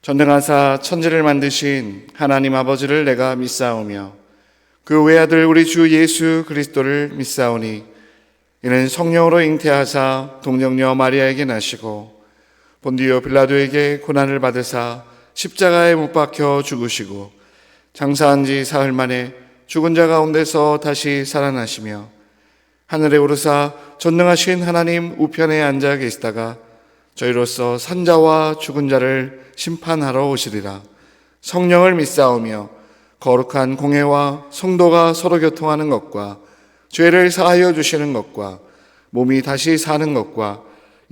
전능하사 천지를 만드신 하나님 아버지를 내가 믿사오며 그 외아들 우리 주 예수 그리스도를 믿사오니 이는 성령으로 잉태하사 동정녀 마리아에게 나시고 본디오 빌라도에게 고난을 받으사 십자가에 못 박혀 죽으시고 장사한 지 사흘 만에 죽은 자 가운데서 다시 살아나시며 하늘에 오르사 전능하신 하나님 우편에 앉아 계시다가 저희로서 산자와 죽은 자를 심판하러 오시리라. 성령을 믿사오며 거룩한 공회와 성도가 서로 교통하는 것과 죄를 사하여 주시는 것과 몸이 다시 사는 것과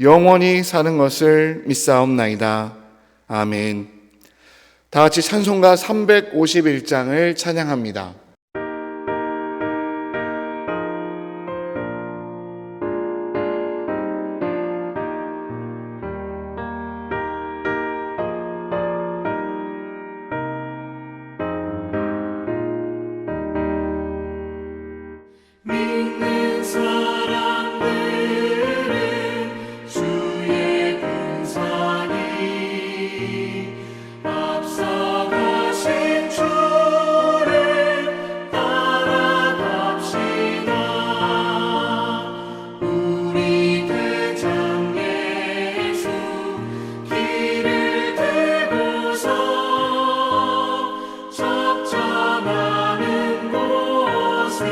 영원히 사는 것을 믿사옵나이다. 아멘. 다 같이 찬송가 351장을 찬양합니다. 믿는 사람들은 주의 군사니 앞서가신 주를 따라갑시다. 우리 대장 예수 길을 들고서 적잖아는 곳에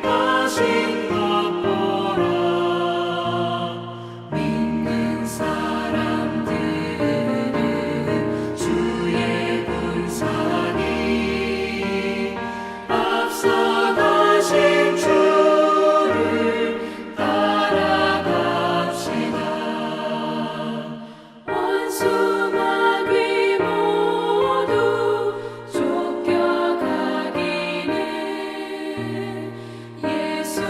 가신 것 보라. 믿는 사람들은 주의 군사니 앞서가신 주를 따라갑시다. 원수마귀 모두 쫓겨가기는 예수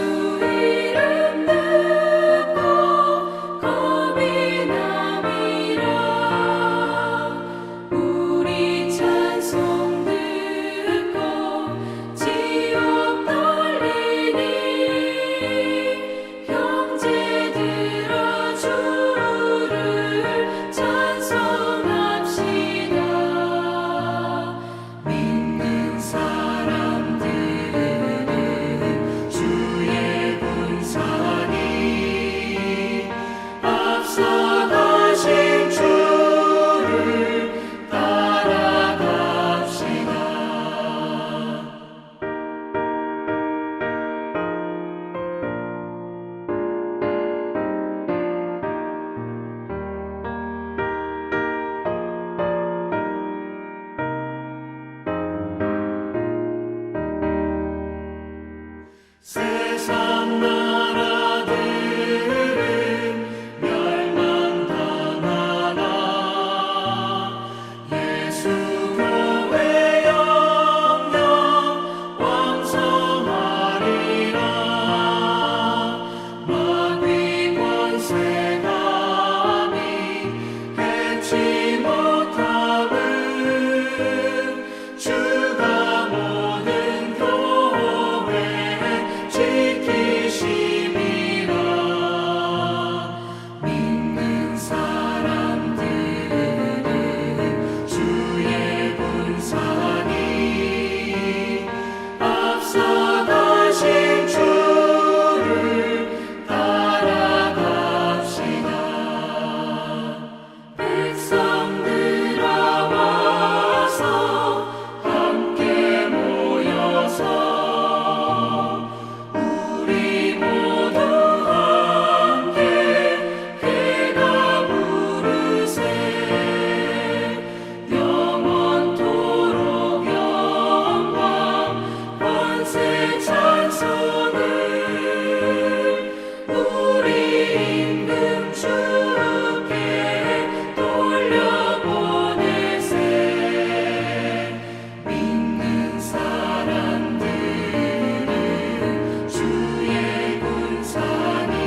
이름 듣고 겁이 남이라. 우리 찬송 듣고 지옥 떨리니 형제들아 주를 찬송합시다. 믿는 사람들은 주의 군사니 앞서가신 주를 따라갑시다. 세상 나라들은 멸망당하나 예수 교회 영영 왕성하리라. 마귀 권세 감히 해치 못함은 주가 모든 교회 지키심이라. 믿는 사람들은 주의 군사니 앞서가신 주를 따라갑시다. 백성들아 와서 함께 모여서 우리 모두 함께 회가 부르세. 영원토록 영광 권세 찬송을 우리 임금 주께 돌려보내세. 믿는 사람들은 주의 군사니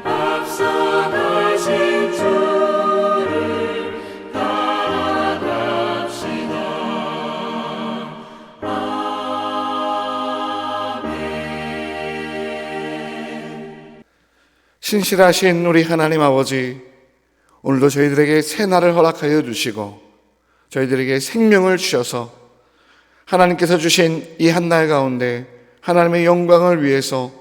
앞서가신 주를 따라갑시다. 아멘. 신실하신 우리 하나님 아버지, 오늘도 저희들에게 새 날을 허락하여 주시고 저희들에게 생명을 주셔서 하나님께서 주신 이 한 날 가운데 하나님의 영광을 위해서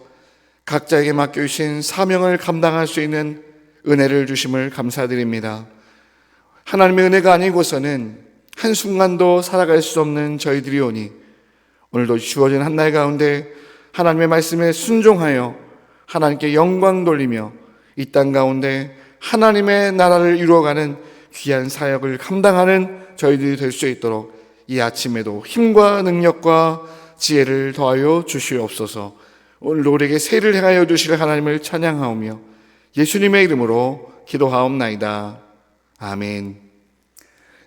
각자에게 맡겨주신 사명을 감당할 수 있는 은혜를 주심을 감사드립니다. 하나님의 은혜가 아니고서는 한순간도 살아갈 수 없는 저희들이 오니 오늘도 주어진 한 날 가운데 하나님의 말씀에 순종하여 하나님께 영광 돌리며 이 땅 가운데 하나님의 나라를 이루어가는 귀한 사역을 감당하는 저희들이 될 수 있도록 이 아침에도 힘과 능력과 지혜를 더하여 주시옵소서. 오늘도 우리에게 새를 행하여 주실 하나님을 찬양하오며 예수님의 이름으로 기도하옵나이다. 아멘.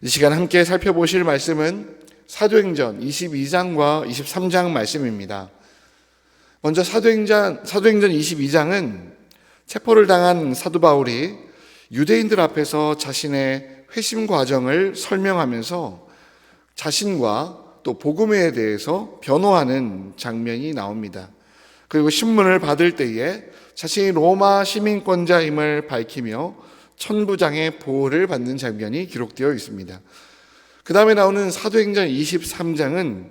이 시간 함께 살펴보실 말씀은 사도행전 22장과 23장 말씀입니다. 먼저 사도행전 22장은 체포를 당한 사도 바울이 유대인들 앞에서 자신의 회심 과정을 설명하면서 자신과 또 복음에 대해서 변호하는 장면이 나옵니다. 그리고 신문을 받을 때에 자신이 로마 시민권자임을 밝히며 천부장의 보호를 받는 장면이 기록되어 있습니다. 그 다음에 나오는 사도행전 23장은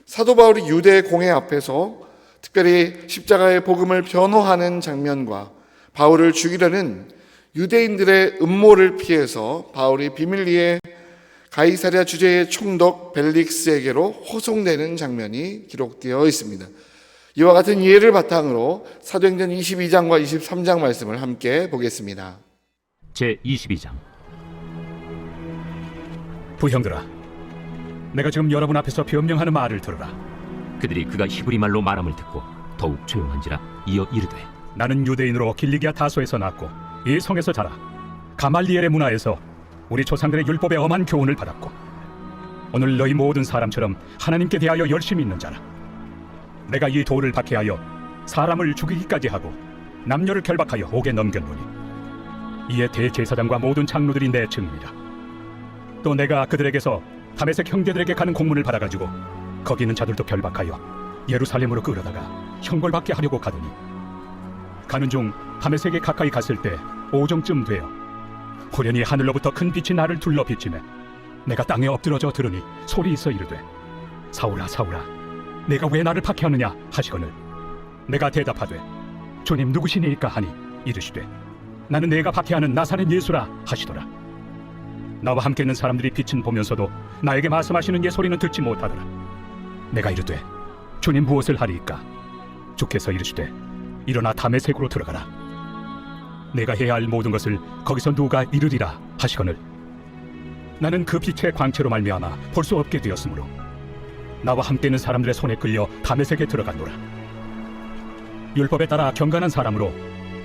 사도 바울이 유대 공회 앞에서 특별히 십자가의 복음을 변호하는 장면과 바울을 죽이려는 유대인들의 음모를 피해서 바울이 비밀리에 가이사랴 주재의 총독 벨릭스에게로 호송되는 장면이 기록되어 있습니다. 이와 같은 이해를 바탕으로 사도행전 22장과 23장 말씀을 함께 보겠습니다. 제22장. 부형들아, 내가 지금 여러분 앞에서 변명하는 말을 들으라. 그들이 그가 히브리 말로 말함을 듣고 더욱 조용한지라 이어 이르되, 나는 유대인으로 길리기아 다소에서 났고 이 성에서 자라 가말리엘의 문화에서 우리 조상들의 율법의 엄한 교훈을 받았고 오늘 너희 모든 사람처럼 하나님께 대하여 열심히 있는 자라. 내가 이 도를 박해하여 사람을 죽이기까지 하고 남녀를 결박하여 옥에 넘겼노니 이에 대제사장과 모든 장로들이 내 증인이라. 또 내가 그들에게서 다메섹 형제들에게 가는 공문을 받아가지고 거기 있는 자들도 결박하여 예루살렘으로 끌어다가 형벌받게 하려고 가더니 가는 중 다메섹에 가까이 갔을 때 오정쯤 되어 호련히 하늘로부터 큰 빛이 나를 둘러 비치매 내가 땅에 엎드러져 들으니 소리 있어 이르되, 사울아 사울아 내가 왜 나를 박해하느냐 하시거늘 내가 대답하되, 주님 누구시니까 하니 이르시되, 나는 내가 박해하는 나사렛 예수라 하시더라. 나와 함께 있는 사람들이 빛은 보면서도 나에게 말씀하시는 예 소리는 듣지 못하더라. 내가 이르되, 주님 무엇을 하리이까? 주께서 이르시되, 일어나 다메섹으로 들어가라. 내가 해야 할 모든 것을 거기서 누가 이르리라 하시거늘 나는 그 빛의 광채로 말미암아 볼 수 없게 되었으므로 나와 함께 있는 사람들의 손에 끌려 다메섹에 들어갔노라. 율법에 따라 경건한 사람으로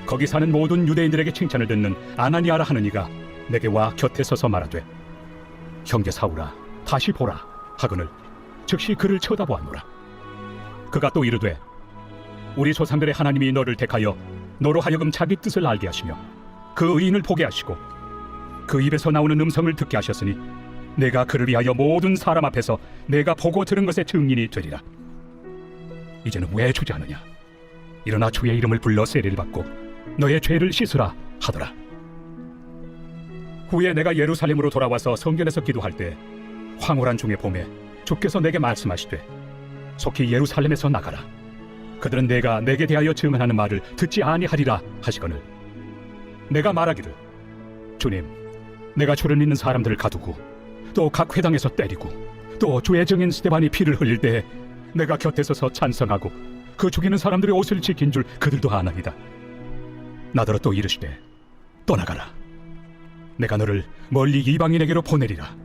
거기 사는 모든 유대인들에게 칭찬을 듣는 아나니아라 하는 이가 내게 와 곁에 서서 말하되, 형제 사울아 다시 보라 하거늘 즉시 그를 쳐다보았노라. 그가 또 이르되, 우리 조상들의 하나님이 너를 택하여 너로 하여금 자기 뜻을 알게 하시며 그 의인을 보게 하시고 그 입에서 나오는 음성을 듣게 하셨으니 내가 그를 위하여 모든 사람 앞에서 내가 보고 들은 것의 증인이 되리라. 이제는 왜 주저하느냐? 일어나 주의 이름을 불러 세례를 받고 너의 죄를 씻으라 하더라. 후에 내가 예루살렘으로 돌아와서 성전에서 기도할 때 황홀한 중의 봄에 주께서 내게 말씀하시되, 속히 예루살렘에서 나가라. 그들은 내가 내게 대하여 증언하는 말을 듣지 아니하리라 하시거늘 내가 말하기를, 주님 내가 주를 믿는 사람들을 가두고 또 각 회당에서 때리고 또 주의 증인 스데반이 피를 흘릴 때 내가 곁에 서서 찬성하고 그 죽이는 사람들의 옷을 지킨 줄 그들도 아나이다. 나더러 또 이르시되, 떠나가라. 내가 너를 멀리 이방인에게로 보내리라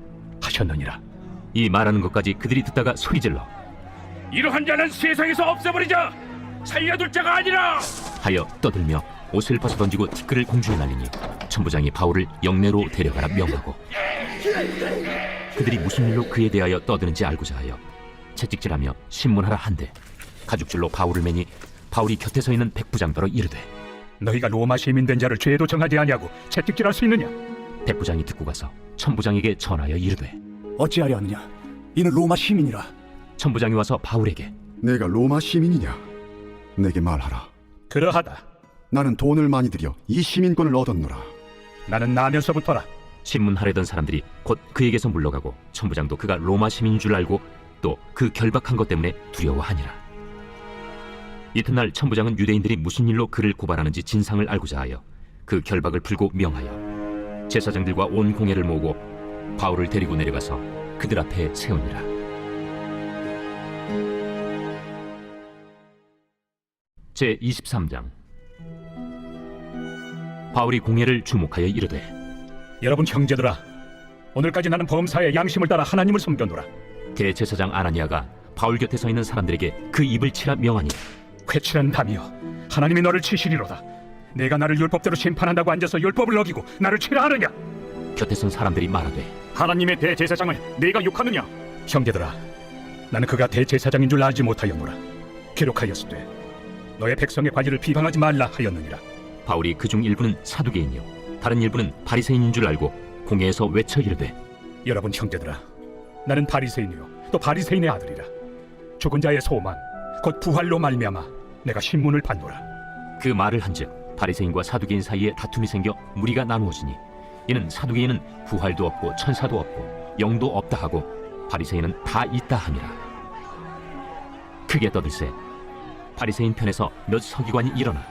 하셨느니라. 이 말하는 것까지 그들이 듣다가 소리질러 이러한 자는 세상에서 없애버리자. 살려둘 자가 아니라 하여 떠들며 옷을 벗어 던지고 티끌을 공중에 날리니 천부장이 바울을 영내로 데려가라 명하고, 그들이 무슨 일로 그에 대하여 떠드는지 알고자 하여 채찍질하며 신문하라 한데 가죽줄로 바울을 매니 바울이 곁에 서 있는 백부장더러 이르되, 너희가 로마 시민 된 자를 죄도 정하지 아니하고 채찍질할 수 있느냐? 백부장이 듣고 가서 천부장에게 전하여 이르되, 어찌하려 하느냐? 이는 로마 시민이라. 천부장이 와서 바울에게, 내가 로마 시민이냐? 내게 말하라. 그러하다. 나는 돈을 많이 들여 이 시민권을 얻었노라. 나는 나면서부터라. 신문하려던 사람들이 곧 그에게서 물러가고 천부장도 그가 로마 시민인 줄 알고 또 그 결박한 것 때문에 두려워하니라. 이튿날 천부장은 유대인들이 무슨 일로 그를 고발하는지 진상을 알고자 하여 그 결박을 풀고 명하여 제사장들과 온 공회를 모으고 바울을 데리고 내려가서 그들 앞에 세우니라. 제23장. 바울이 공회를 주목하여 이르되, 여러분 형제들아, 오늘까지 나는 범사의 양심을 따라 하나님을 섬겨노라. 대제사장 아나니아가 바울 곁에 서 있는 사람들에게 그 입을 치라 명하니, 회칠한 담이여, 하나님이 너를 치시리로다. 내가 나를 율법대로 심판한다고 앉아서 율법을 어기고 나를 치라 하느냐? 곁에 선 사람들이 말하되, 하나님의 대제사장을 네가 욕하느냐? 형제들아, 나는 그가 대제사장인 줄 알지 못하였노라. 기록하였으되 너의 백성의 관리를 비방하지 말라 하였느니라. 바울이 그중 일부는 사두개인이요 다른 일부는 바리새인인 줄 알고 공회에서 외쳐 이르되, 여러분 형제들아, 나는 바리새인이요 또 바리새인의 아들이라. 죽은 자의 소망 곧 부활로 말미암아 내가 신문을 받노라. 그 말을 한즉 바리새인과 사두개인 사이에 다툼이 생겨 무리가 나누어지니, 이는 사두개인은 부활도 없고 천사도 없고 영도 없다 하고 바리새인은 다 있다 함이라. 크게 떠들세 바리새인 편에서 몇 서기관이 일어나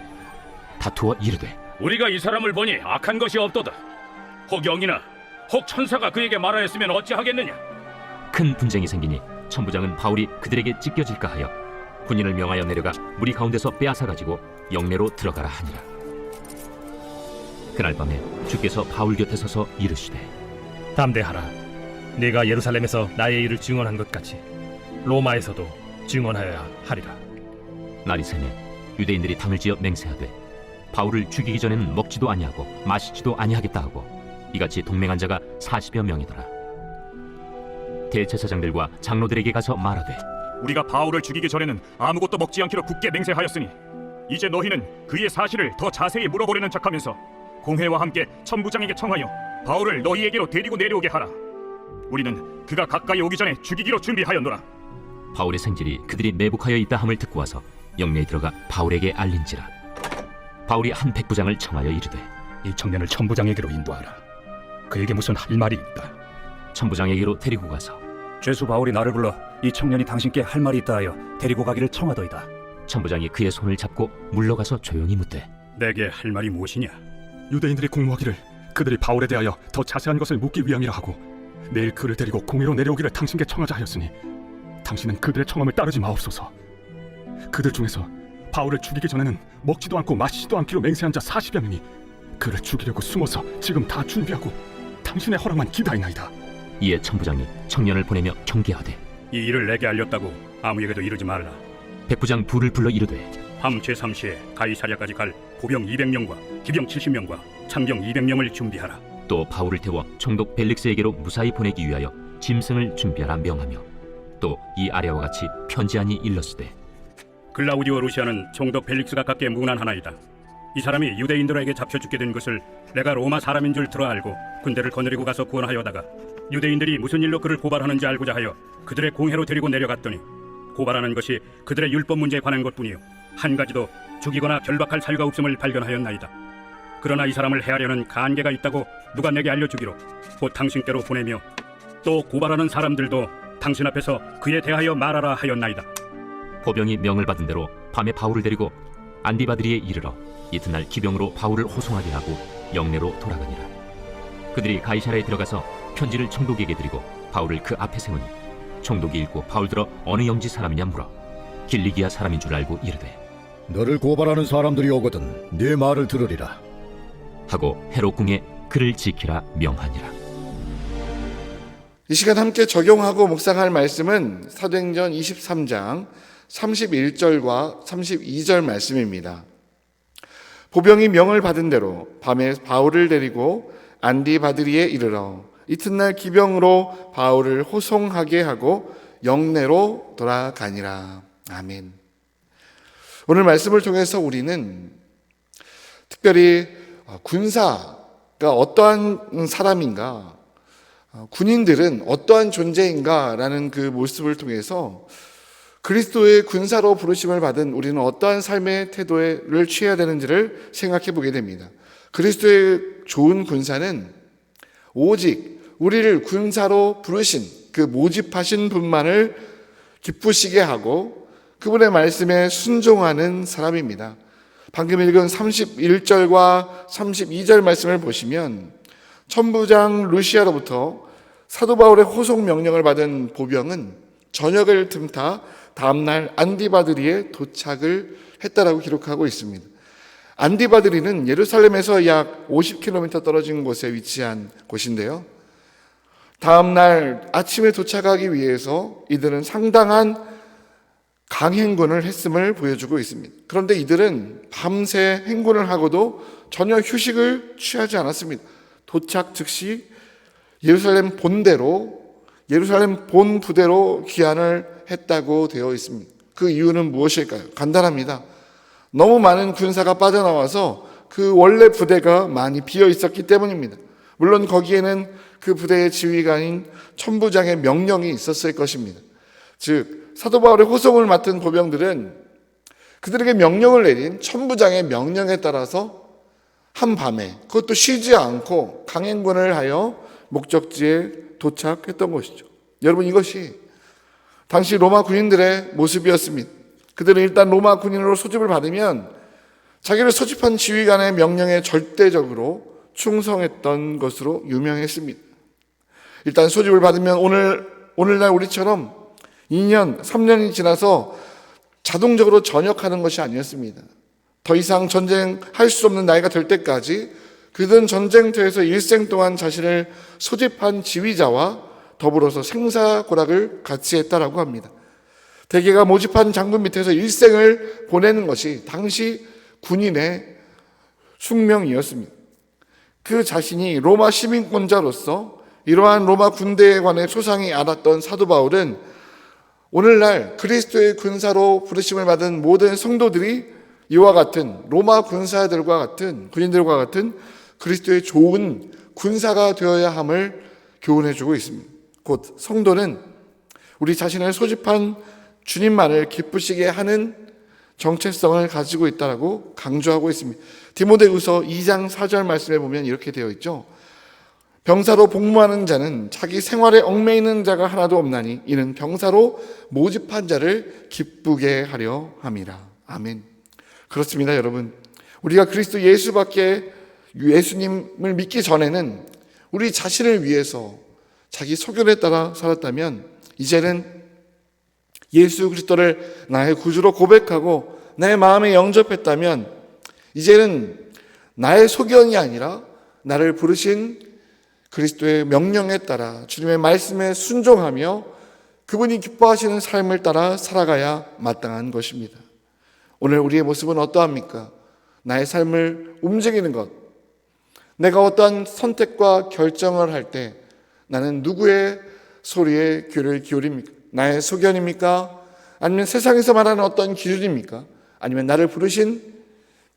다투어 이르되, 우리가 이 사람을 보니 악한 것이 없도다. 혹 영이나 혹 천사가 그에게 말하였으면 어찌하겠느냐? 큰 분쟁이 생기니 천부장은 바울이 그들에게 찢겨질까 하여 군인을 명하여 내려가 무리 가운데서 빼앗아 가지고 영내로 들어가라 하니라. 그날 밤에 주께서 바울 곁에 서서 이르시되, 담대하라. 네가 예루살렘에서 나의 일을 증언한 것 같이 로마에서도 증언하여야 하리라. 날이 새매 유대인들이 당을 지어 맹세하되 바울을 죽이기 전에는 먹지도 아니하고 마시지도 아니하겠다 하고 이같이 동맹한 자가 40여 명이더라. 대제사장들과 장로들에게 가서 말하되, 우리가 바울을 죽이기 전에는 아무것도 먹지 않기로 굳게 맹세하였으니 이제 너희는 그의 사실을 더 자세히 물어보려는 척하면서 공회와 함께 천부장에게 청하여 바울을 너희에게로 데리고 내려오게 하라. 우리는 그가 가까이 오기 전에 죽이기로 준비하였노라. 바울의 생질이 그들이 매복하여 있다 함을 듣고 와서 영내에 들어가 바울에게 알린지라. 바울이 한 백부장을 청하여 이르되, 이 청년을 천부장에게로 인도하라. 그에게 무슨 할 말이 있다. 천부장에게로 데리고 가서 죄수 바울이 나를 불러 이 청년이 당신께 할 말이 있다 하여 데리고 가기를 청하더이다. 천부장이 그의 손을 잡고 물러가서 조용히 묻되, 내게 할 말이 무엇이냐? 유대인들이 공모하기를 그들이 바울에 대하여 더 자세한 것을 묻기 위함이라 하고 내일 그를 데리고 공회로 내려오기를 당신께 청하자 하였으니 당신은 그들의 청함을 따르지 마옵소서. 그들 중에서 바울을 죽이기 전에는 먹지도 않고 마시지도 않기로 맹세한 자 40여 명이 그를 죽이려고 숨어서 지금 다 준비하고 당신의 허락만 기다리나이다. 이에 천부장이 청년을 보내며 경계하되, 이 일을 내게 알렸다고 아무에게도 이르지 말라. 백부장 둘을 불러 이르되, 밤 제3시에 가이사랴까지 갈 보병 200명과 기병 70명과 참병 200명을 준비하라. 또 바울을 태워 총독 벨릭스에게로 무사히 보내기 위하여 짐승을 준비하라 명하며 또 이 아래와 같이 편지하니 일렀으되, 글라우디오 루시아는 총독 벨릭스가 갖게 무난하나이다. 이 사람이 유대인들에게 잡혀 죽게 된 것을 내가 로마 사람인 줄 들어 알고 군대를 거느리고 가서 구원하여다가 유대인들이 무슨 일로 그를 고발하는지 알고자 하여 그들의 공회로 데리고 내려갔더니 고발하는 것이 그들의 율법 문제에 관한 것뿐이요 한 가지도 죽이거나 결박할 사유가 없음을 발견하였나이다. 그러나 이 사람을 해하려는 간계가 있다고 누가 내게 알려주기로 곧 당신께로 보내며 또 고발하는 사람들도 당신 앞에서 그에 대하여 말하라 하였나이다. 보병이 명을 받은 대로 밤에 바울을 데리고 안디바드리에 이르러 이튿날 기병으로 바울을 호송하게 하고 영내로 돌아가니라. 그들이 가이사랴에 들어가서 편지를 총독에게 드리고 바울을 그 앞에 세우니 총독이 읽고 바울들어 어느 영지 사람이냐 물어 길리기아 사람인 줄 알고 이르되, 너를 고발하는 사람들이 오거든 네 말을 들으리라 하고 헤롯 궁에 그를 지키라 명하니라. 이 시간 함께 적용하고 묵상할 말씀은 사도행전 23장 31절과 32절 말씀입니다. 보병이 명을 받은 대로 밤에 바울을 데리고 안디바드리에 이르러 이튿날 기병으로 바울을 호송하게 하고 영내로 돌아가니라. 아멘. 오늘 말씀을 통해서 우리는 특별히 군사가 어떠한 사람인가, 군인들은 어떠한 존재인가라는 그 모습을 통해서 그리스도의 군사로 부르심을 받은 우리는 어떠한 삶의 태도를 취해야 되는지를 생각해 보게 됩니다. 그리스도의 좋은 군사는 오직 우리를 군사로 부르신 그 모집하신 분만을 기쁘시게 하고 그분의 말씀에 순종하는 사람입니다. 방금 읽은 31절과 32절 말씀을 보시면 천부장 루시아로부터 사도 바울의 호송 명령을 받은 보병은 저녁을 틈타 다음날 안디바드리에 도착을 했다라고 기록하고 있습니다. 안디바드리는 예루살렘에서 약 50km 떨어진 곳에 위치한 곳인데요. 다음날 아침에 도착하기 위해서 이들은 상당한 강행군을 했음을 보여주고 있습니다. 그런데 이들은 밤새 행군을 하고도 전혀 휴식을 취하지 않았습니다. 도착 즉시 예루살렘 본 부대로 귀환을 했다고 되어 있습니다. 그 이유는 무엇일까요? 간단합니다. 너무 많은 군사가 빠져나와서 그 원래 부대가 많이 비어 있었기 때문입니다. 물론 거기에는 그 부대의 지휘관인 천부장의 명령이 있었을 것입니다. 즉 사도 바울의 호송을 맡은 보병들은 그들에게 명령을 내린 천부장의 명령에 따라서 한밤에 그것도 쉬지 않고 강행군을 하여 목적지에 도착했던 것이죠. 여러분, 이것이 당시 로마 군인들의 모습이었습니다. 그들은 일단 로마 군인으로 소집을 받으면 자기를 소집한 지휘관의 명령에 절대적으로 충성했던 것으로 유명했습니다. 일단 소집을 받으면 오늘날 우리처럼 2년, 3년이 지나서 자동적으로 전역하는 것이 아니었습니다. 더 이상 전쟁할 수 없는 나이가 될 때까지 그들은 전쟁터에서 일생 동안 자신을 소집한 지휘자와 더불어서 생사고락을 같이 했다라고 합니다. 대개가 모집한 장군 밑에서 일생을 보내는 것이 당시 군인의 숙명이었습니다. 그 자신이 로마 시민권자로서 이러한 로마 군대에 관해 소상히 알았던 사도 바울은 오늘날 그리스도의 군사로 부르심을 받은 모든 성도들이 이와 같은 로마 군사들과 같은 군인들과 같은 그리스도의 좋은 군사가 되어야 함을 교훈해주고 있습니다. 곧 성도는 우리 자신을 소집한 주님만을 기쁘시게 하는 정체성을 가지고 있다고 강조하고 있습니다. 디모데후서 2장 4절 말씀에 보면 이렇게 되어 있죠. 병사로 복무하는 자는 자기 생활에 얽매이는 자가 하나도 없나니 이는 병사로 모집한 자를 기쁘게 하려 함이라. 아멘. 그렇습니다, 여러분. 우리가 그리스도 예수님을 믿기 전에는 우리 자신을 위해서 자기 소견에 따라 살았다면 이제는 예수 그리스도를 나의 구주로 고백하고 나의 마음에 영접했다면 이제는 나의 소견이 아니라 나를 부르신 그리스도의 명령에 따라 주님의 말씀에 순종하며 그분이 기뻐하시는 삶을 따라 살아가야 마땅한 것입니다. 오늘 우리의 모습은 어떠합니까? 나의 삶을 움직이는 것, 내가 어떠한 선택과 결정을 할 때 나는 누구의 소리에 귀를 기울입니까? 나의 소견입니까? 아니면 세상에서 말하는 어떤 기준입니까? 아니면 나를 부르신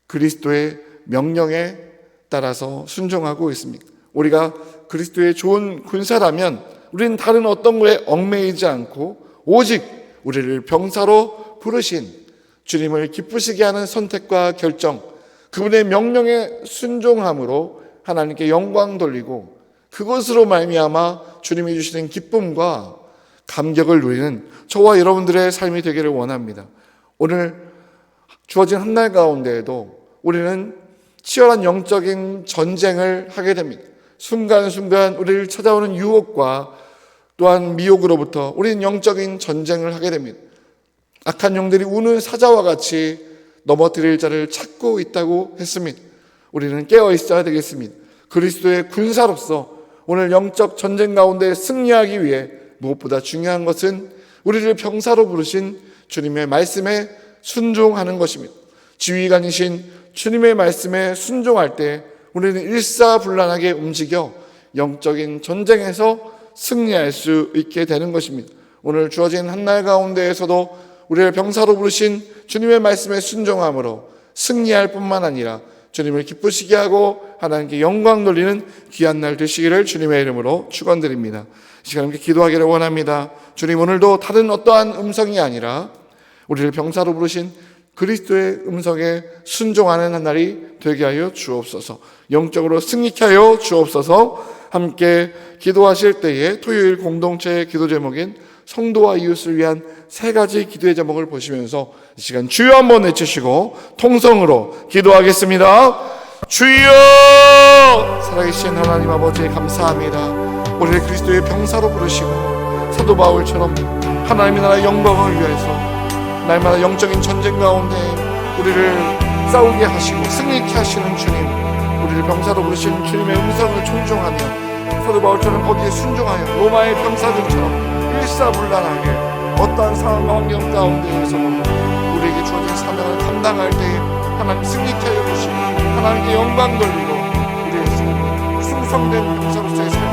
그리스도의 명령에 따라서 순종하고 있습니까? 우리가 그리스도의 좋은 군사라면 우리는 다른 어떤 거에 얽매이지 않고 오직 우리를 병사로 부르신 주님을 기쁘시게 하는 선택과 결정, 그분의 명령에 순종함으로 하나님께 영광 돌리고 그것으로 말미암아 주님이 주시는 기쁨과 감격을 누리는 저와 여러분들의 삶이 되기를 원합니다. 오늘 주어진 한 날 가운데에도 우리는 치열한 영적인 전쟁을 하게 됩니다. 순간순간 우리를 찾아오는 유혹과 또한 미혹으로부터 우리는 영적인 전쟁을 하게 됩니다. 악한 영들이 우는 사자와 같이 넘어뜨릴 자를 찾고 있다고 했습니다. 우리는 깨어 있어야 되겠습니다. 그리스도의 군사로서 오늘 영적 전쟁 가운데 승리하기 위해 무엇보다 중요한 것은 우리를 병사로 부르신 주님의 말씀에 순종하는 것입니다. 지휘관이신 주님의 말씀에 순종할 때 우리는 일사불란하게 움직여 영적인 전쟁에서 승리할 수 있게 되는 것입니다. 오늘 주어진 한날 가운데에서도 우리를 병사로 부르신 주님의 말씀에 순종함으로 승리할 뿐만 아니라 주님을 기쁘시게 하고 하나님께 영광 돌리는 귀한 날 되시기를 주님의 이름으로 축원드립니다. 이 시간 함께 기도하기를 원합니다. 주님, 오늘도 다른 어떠한 음성이 아니라 우리를 병사로 부르신 그리스도의 음성에 순종하는 한 날이 되게 하여 주옵소서. 영적으로 승리케 하여 주옵소서. 함께 기도하실 때에 토요일 공동체의 기도 제목인 성도와 이웃을 위한 3가지 기도의 제목을 보시면서 이 시간 주여 한번 외치시고 통성으로 기도하겠습니다. 주여! 살아계신 하나님 아버지 감사합니다. 우리를 그리스도의 병사로 부르시고 사도 바울처럼 하나님의 나라의 영광을 위해서 날마다 영적인 전쟁 가운데 우리를 싸우게 하시고 승리케 하시는 주님, 우리를 병사로 부르신 주님의 음성을 존중하며 사도 바울처럼 거기에 순종하여 로마의 병사들처럼 일사불란하게 어떠한 상황과 환경 가운데에서도 우리에게 주어진 사명을 감당할 때에 하나님 승리케 하여 주시고 하나님께 영광 돌리고 우리의 승성된 병사로서의 삶을